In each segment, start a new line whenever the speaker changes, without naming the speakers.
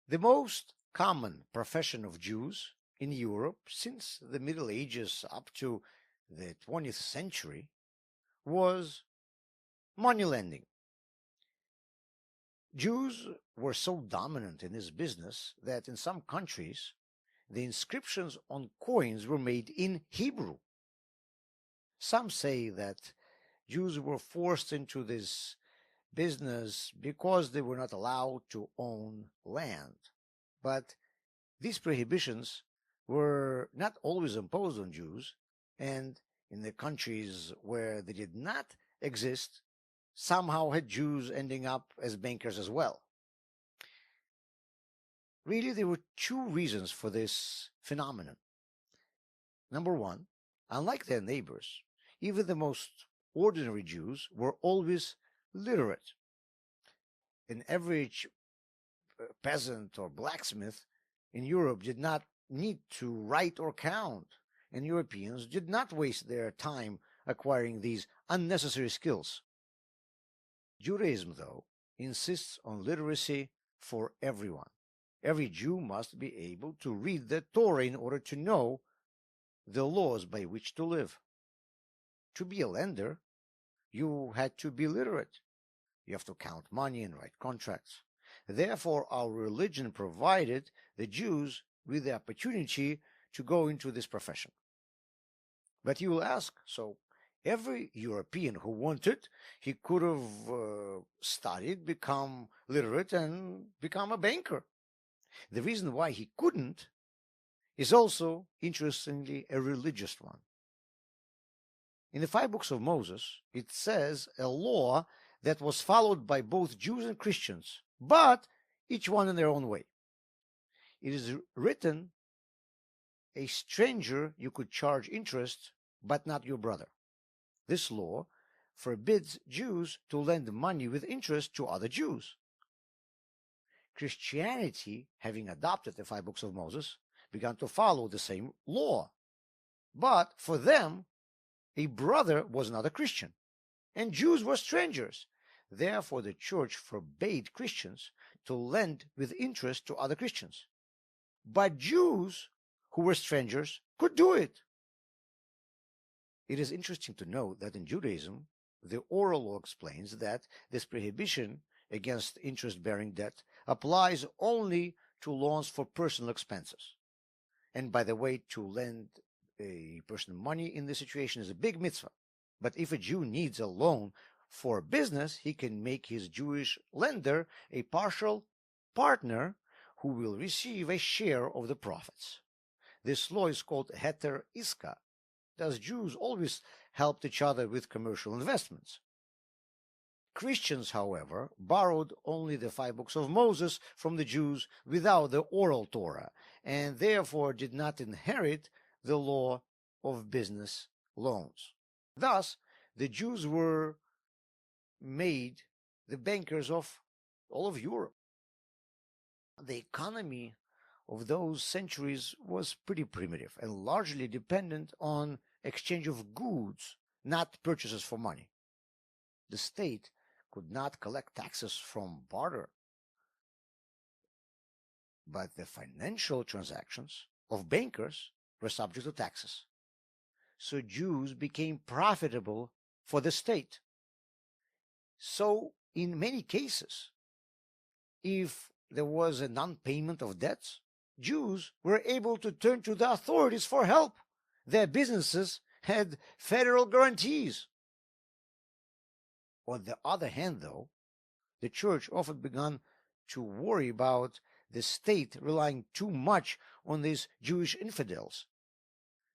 The most common profession of Jews in Europe since the Middle Ages up to the 20th century was money lending. Jews were so dominant in this business that in some countries the inscriptions on coins were made in Hebrew. Some say that Jews were forced into this business because they were not allowed to own land. But these prohibitions were not always imposed on Jews, and in the countries where they did not exist, somehow had Jews ending up as bankers as well. Really, there were two reasons for this phenomenon. Number one, unlike their neighbors, even the most ordinary Jews were always literate. An average peasant or blacksmith in Europe did not need to write or count, and Europeans did not waste their time acquiring these unnecessary skills. Judaism, though, insists on literacy for everyone. Every Jew must be able to read the Torah in order to know the laws by which to live. To be a lender, you had to be literate. You have to count money and write contracts. Therefore, our religion provided the Jews with the opportunity to go into this profession. But you will ask, so every European who wanted, he could have studied, become literate, and become a banker. The reason why he couldn't is also, interestingly, a religious one. In the 5 books of Moses, it says a law that was followed by both Jews and Christians, but each one in their own way. It is written, a stranger you could charge interest, but not your brother. This law forbids Jews to lend money with interest to other Jews. Christianity, having adopted the 5 books of Moses, began to follow the same law. But for them, a brother was not a Christian, and Jews were strangers. Therefore, the church forbade Christians to lend with interest to other Christians. But Jews, who were strangers, could do it. It is interesting to note that in Judaism, the oral law explains that this prohibition against interest-bearing debt applies only to loans for personal expenses. And by the way, to lend a person money in this situation is a big mitzvah. But if a Jew needs a loan for business, he can make his Jewish lender a partial partner who will receive a share of the profits. This law is called heter iska. Thus, Jews always helped each other with commercial investments. Christians, however, borrowed only the 5 books of Moses from the Jews without the oral Torah, and therefore did not inherit the law of business loans. Thus, the Jews were made the bankers of all of Europe. The economy of those centuries was pretty primitive and largely dependent on exchange of goods, not purchases for money. The state could not collect taxes from barter, but the financial transactions of bankers were subject to taxes. So Jews became profitable for the state. So in many cases, if there was a non-payment of debts, Jews were able to turn to the authorities for help. Their businesses had federal guarantees. On the other hand, though, the church often began to worry about the state relying too much on these Jewish infidels.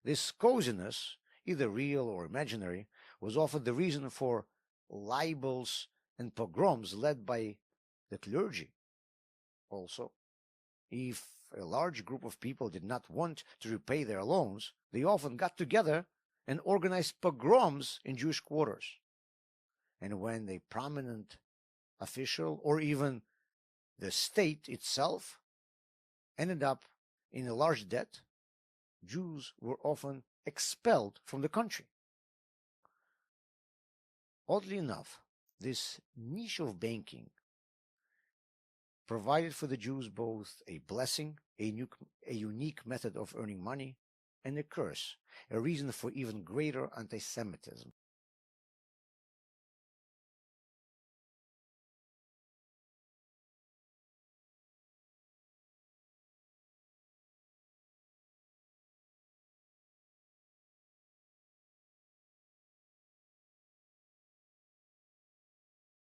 This coziness, either real or imaginary, was often the reason for libels and pogroms led by the clergy. Also, if a large group of people did not want to repay their loans, they often got together and organized pogroms in Jewish quarters. And when a prominent official or even the state itself ended up in a large debt, Jews were often expelled from the country. Oddly enough, this niche of banking provided for the Jews both a blessing, a unique method of earning money, and a curse, a reason for even greater anti-Semitism.